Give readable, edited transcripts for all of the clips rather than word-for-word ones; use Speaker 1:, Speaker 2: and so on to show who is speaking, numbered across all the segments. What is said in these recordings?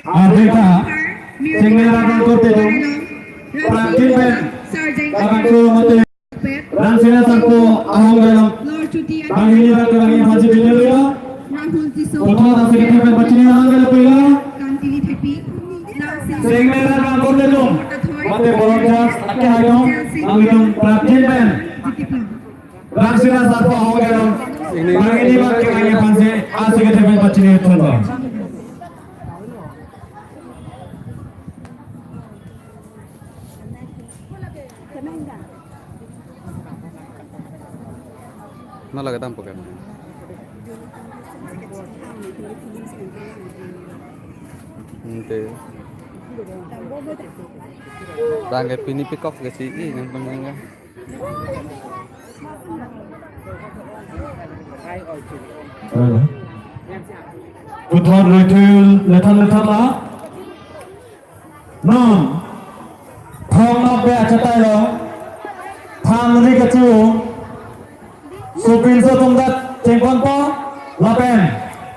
Speaker 1: Afrika Singerakan Kurtedung Prakimen Kakakku Mati dan sinasanku ahong dalam kali ini kami masih bingung Kotor asik kita bacaan anggal pula Singerakan Kurtedung Mati bolonjas Aki hayong Anggung Prakimen dan sinasanku ahong dalam kali ini kami masih asik kita bacaan anggal
Speaker 2: nó là cái tâm của cái thế đang cái pini peacock cái gì yang penting
Speaker 1: Putar ritual letan lah non thong nak be acatai lo thang ni kecil Supin so tunggat cengkon po lapen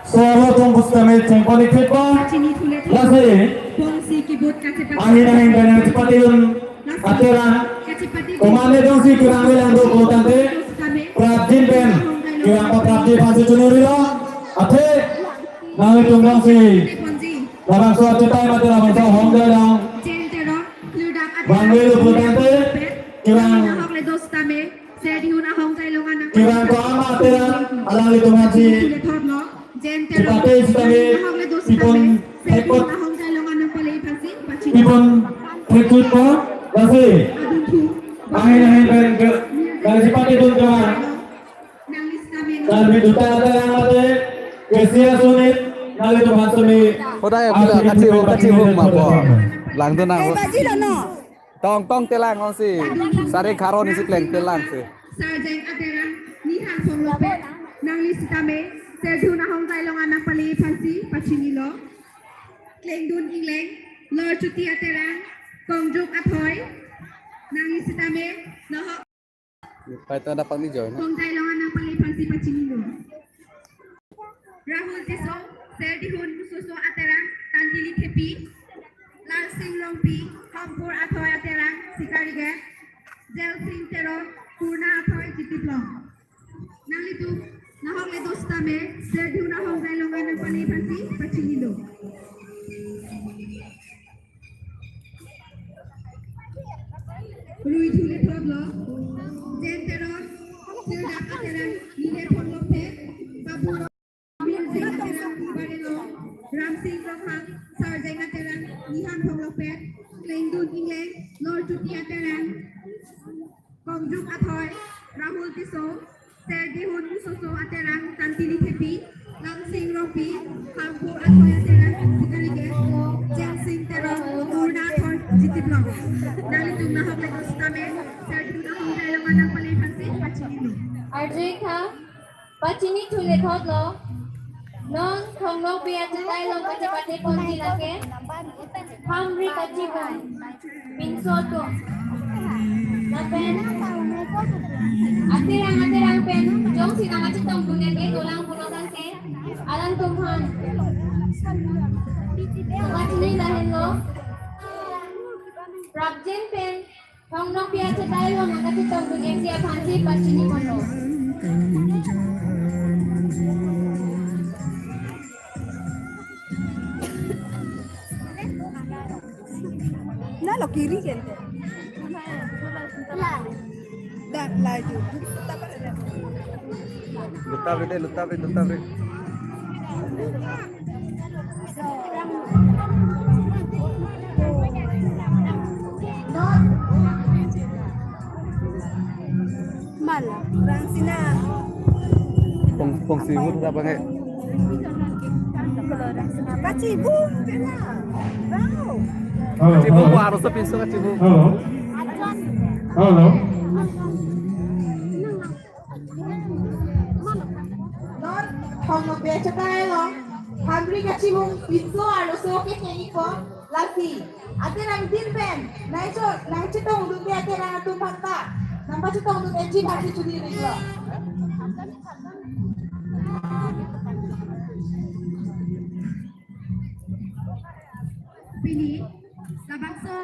Speaker 1: solo tung bustame cengkon ikut po lasi akhir dengan cepatun aturan komande dong si kirang yang dulu tante prajin pen kirang po prajin pasti cunuri lo ate nang tunggang si labang suatu time ate labang so hongga dong bangwe lu tante kirang kirang ko ama tera alang itu ngaji kita sebagai pipon hekot pipon hekot po lasi akhir dari sifat itu kawan dan biduta yang mati kesia sunit nali itu masumi
Speaker 2: udah ya bila kacil mah po lang tu nang tong telang on si sare karo ni si pleng telang si
Speaker 3: Sarjeng aterang nihan phong lopet nang lisitame serdu na hong tailong anak pali pasi pachinilo klengdun ingleng lor chuti aterang kongjuk athoy nang lisitame no
Speaker 2: pai ta dapat ni joy
Speaker 3: hong tailong anak pali pasi pachinilo Rahul Tiso serdihun susu aterang tantili kepi Lal Singh Longpi Kampur athoy aterang sikariga Jel Singh Tero Purna athoy Jitiplong nang itu nahong le dostame serdu nahong dailongan ng palipansi pachinido Rui Thule Thoblo Jentero Sirda Ateran Nile Thonlope Baburo Mirjeng Ateran Barelo Ram Singh Rokhang Sarjeng Ateran Nihan Thonlope Klengdun Ingleng Lor Chuti Ateran Kongjuk athoy Rahul Tiso Serdihun Musoso aterang Tantili Kepi Lang Sing Ropi Kampur athoy aterang Sikarige Jeng Sing Terong Purna athoy Jitiplong Nalitung nahok legos kami Serdihun nahong dailongan ng palipansi Pachinilo
Speaker 4: Ardrika Pachini Thule Thotlo Non Thonglong Pia Chatailong Pachapati Ponji Lake Hamri Kachibon Pinsoto Napen atirang pen jong sinanga chitong bunete tulang punotan ke alang tumhan ngachini dahin lo prabjen pen thongnong pia chatai lo nanga chitong bunete sia phansi pachini mono
Speaker 5: na lo kiri gente dah laju
Speaker 2: luta bre
Speaker 5: malah orang sina
Speaker 2: pong sibut apa nge
Speaker 5: kacibu kena
Speaker 2: cibu harus pinsu cibu
Speaker 1: halo
Speaker 3: Thong Lope Chatailong Hamri Kachibong Pinso Arosoke Keniko Lasi aterang Dinpen Nai Chitong Duke aterang Tumpanta Nampak Chitong Duke Eji Bhati Chudi Ringlo Pini, Labangso,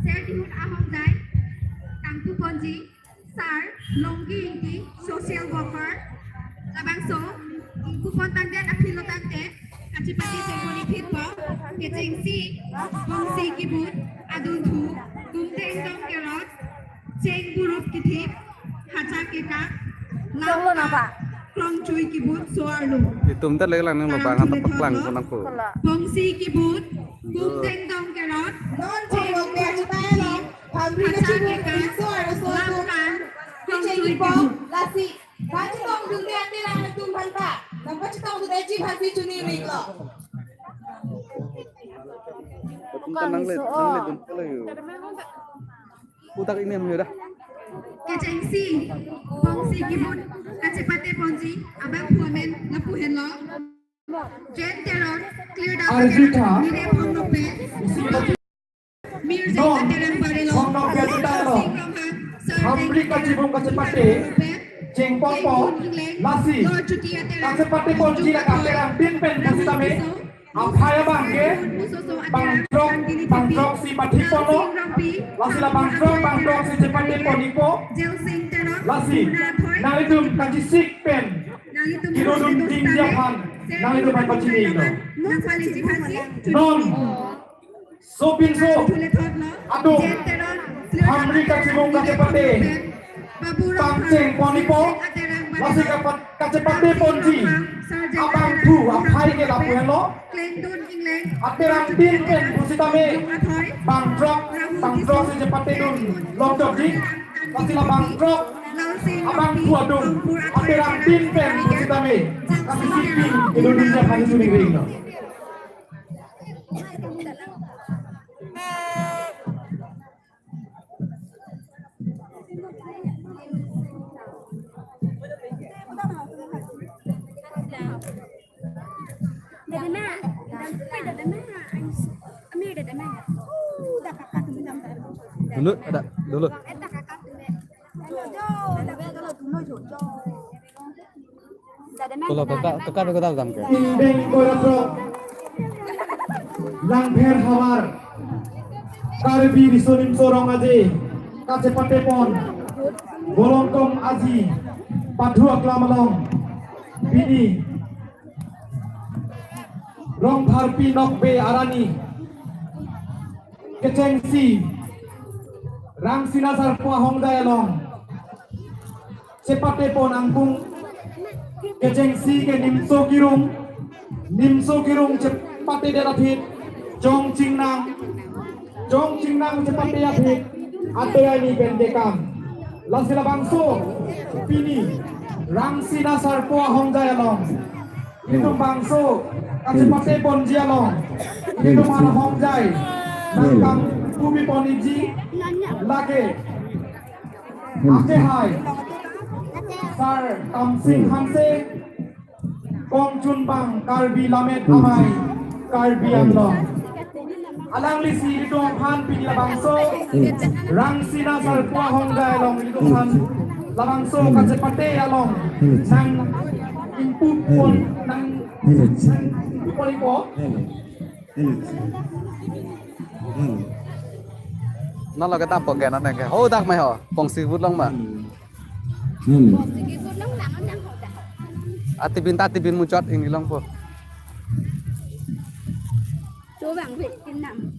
Speaker 3: Sertihun Ahong Dai, Tangtu Ponji, Sar, Longgi Ingi, Social Worker, Labangso, Kupon Tangden Apilo Tangden, Kacipati Sengkoni Pitpo, Kecengsi, Bongsi Kibut, Adun Thu, Gumteng Dong Kerot, Ceng Burup Kitip, Haca Keka, Langka, Klong Chui Kibut, Soarlu.
Speaker 2: Ditum tet lagi lang nang lubang atau peklang kunang ku.
Speaker 3: Bongsi Kibut, Gumteng Dong Kerot, Ceng Burup Kitip, Haca Keka, Langka, Klong Chui Kibut.
Speaker 6: Lasi, baca tong dunia ante lang nagtumban pa. Baca tong dunia ji hati cuni ringo.
Speaker 2: Nang le dum lagi. Putak ini am dah.
Speaker 3: Kecengsi, Bongsi Kibut, Kacipate Ponji, Abang Puamen, Lapuhen Lo, Jen Teron, Clear Down,
Speaker 1: Arzika.
Speaker 3: Mire Pong Lope, Mir Zaita Terang Barelo,
Speaker 1: Pong Lope Taro. Hamri Kacibung Kacipate, Jeng Popo, Lasi, Kacipate Ponji la Katerang Pinpen Kasitame, Aphaya Bangke, Bangkrok si Patipono, Lasi la Bangkrok si Cepate Ponipo,
Speaker 3: Jel Sing Teron,
Speaker 1: Lasi, Nalitum Kajisik Pen, Kinodum Ting Japan, Nalitum Ay Pachinino,
Speaker 3: Nafali Jipasi,
Speaker 1: Non, Sopinso, Adung, Hamri Kacibung Kacipate, Tangceng Ponipo, Lasi Kacipate Ponji, Abang Thu, Aphai ke Lapuhen Lo,
Speaker 3: Klendun Inglen,
Speaker 1: Aterang Pinpen Kusitame, Bangkrok si Cepate Dun, Longdok Dik, Lasi la Bangkrok, Abang Thu Adung, Aterang Pinpen Kusitame, Kasi Siping, Indonesia Pani Suning Ring No.
Speaker 2: Dulu ada dulu. Kalau kakak aku tahu sampai.
Speaker 1: Indeng Koratrok, Langher Hawar, Karbi Risonim Sorong Aji, Kacepate Pon, Bolongkong Aji, Padua Klamalong, Bini, Rong Tharpi Nokbe Arani, Kecengsi, Rang Sinasar Pua Hongdayalong, Cepate Pon Angkung, Kecengsi ke Nimso Kirung Cepate Derathit, Jong Cingnang Cepate Yathit, Ateyani Bendekam, Lasila Bangso, Pini, Rang Sinasar Pua Hongdayalong, Hitung Bangso, Kacepate Pon Jialong, Hitung Mana Hongjay, Nangkang Bumi Poniji, Lake, Ake Hai, Sar Tamsing Hamse, Kong Chun Bang, Karbi Lamet Amai, Karbi Amlong, Alang Lisi Lidong Han Pini Labangso, Rang Sinasar Pua Hongjay Long Lidong Han, Labangso Kacepate Along, Nang Impu Pon, Nang Impu Polipo,
Speaker 2: Nó là cái tạm bậc kẻ nó này cái hô tắc mày hả? Phòng sư vút lông mà. Atipin muncot ini long po.
Speaker 5: Chú bạn Việt kinh nằm.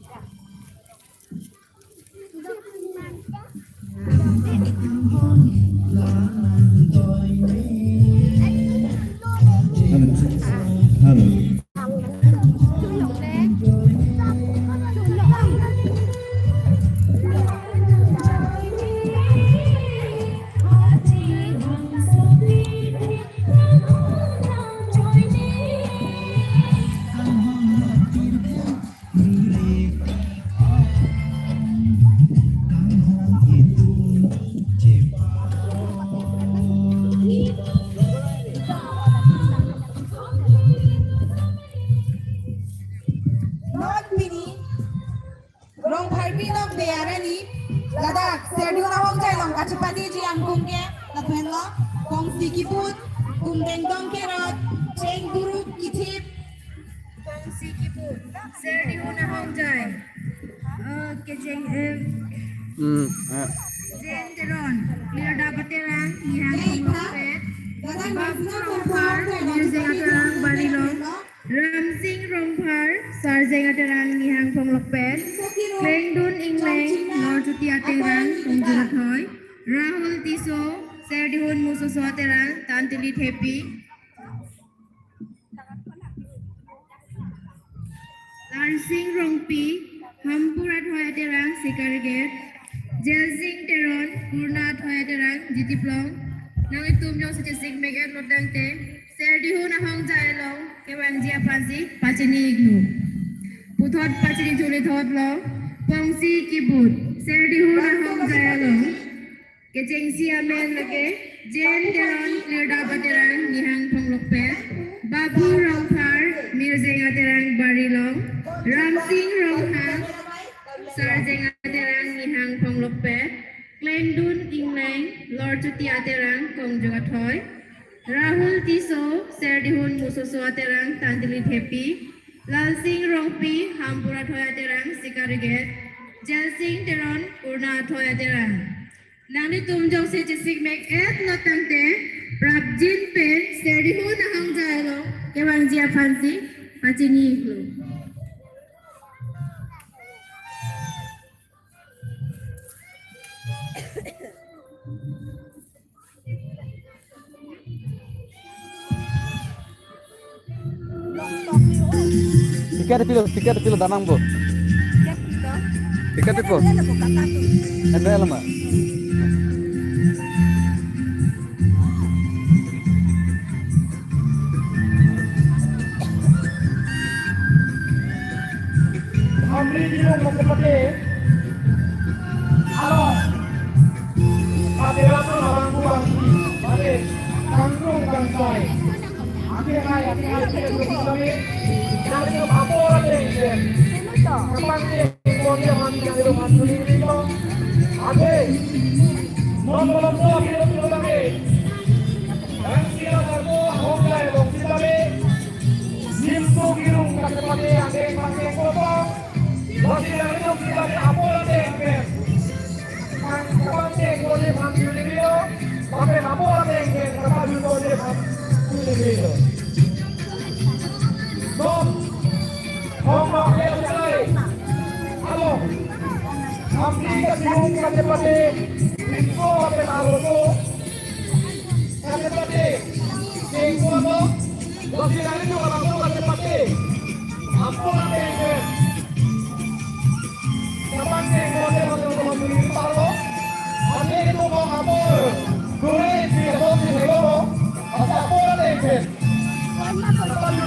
Speaker 6: Rong Tharpi Nok Bearani, Ladak, Serdiuna Hongjay Long Kacipati Ji Angkungke, Lapuhen Lo, Bongsi Kibut, Gumteng Dong Kerot, Ceng Burup Kitip,
Speaker 3: Bongsi Kibut, Serdiuna Hongjay. kejeng
Speaker 2: Ya.
Speaker 3: Jenteron, Lirda Baterang, Ihan
Speaker 6: Hey,
Speaker 3: Lopet,
Speaker 6: Ladang
Speaker 3: Babu
Speaker 6: Ramsing
Speaker 3: Rompar, Mirzeng Aterang, Barilong, Ramsing Rompar, Sarjeng Aterang, Nihang Phong Lopet, Kleng Dun Ingleng, Lor Cuti Aterang, Kongjulat Hoy, Rahul Tiso, Serdihun Mususo Aterang, Tantili Tepi, Lansing Rongpi, Hampurat Hoy Aterang, Sikarget, Jelsing Teron, Purnat Hoy Aterang, Jitiplong, Nang itum nyong sa Jessing Megat Lodante, Serdihun Ahong Jailong, Kewang Jia Pansi, Pachini Iglu. Puthot Pachini Julit Hotlong, Pongsi Kibut, Serdihun Ahong Jailong, Kecheng Siamen Lage, Jen Teron, Lirda Baterang, Nihang Phong Lopet, Babu Rongpar, Mirzeng Aterang Barilong, Ramsing Ronghang, Sarjeng Aterang, Nihang Phong Lopet, Kleng Dun Ingleng, Lor Cuti Aterang, Kongjugat Hoy, Rahul Tiso, Serdihun Mususo Aterang, Tantilit Happy, Lansing Rongpi, Hampurat Hoy Aterang, Sikariget, Jelsing Teron, Purnat Hoy Aterang. Nang ni tumjong si Jessing Meg et Notante, Prabjin Pen, Serdihun Ahong Jailong, Kewang Jia Fansi, Pachini Iglu.
Speaker 2: Tiket pilo danang bo. Tiket itu. Ada lama.
Speaker 1: Amri Jilong Masepati. Halo. Padera tu orang buang. Balik. Kangkung kangsoi. Akhirnya kami. Dari apa orang yang kapan dia mandi dari rumah sendiri itu. Ada. Nomor kita lagi. Dan kita lalu hokai kita lagi. Simpu kirung kasepati ada yang pakai foto. Masih dari itu kita apa lagi yang kapan boleh mandi sendiri itu. Pakai apa lagi yang kapan boleh mandi sendiri itu. Nom, ngomong sekali. Halo, kami kesini kasepati. Simpu apa lalu? Kasepati. Simpu apa? Masih dari itu lalu kasepati. Apa lagi yang kapan boleh mandi lalu? Ada itu mau apa? Boleh sih, boleh sih. Apa lagi yang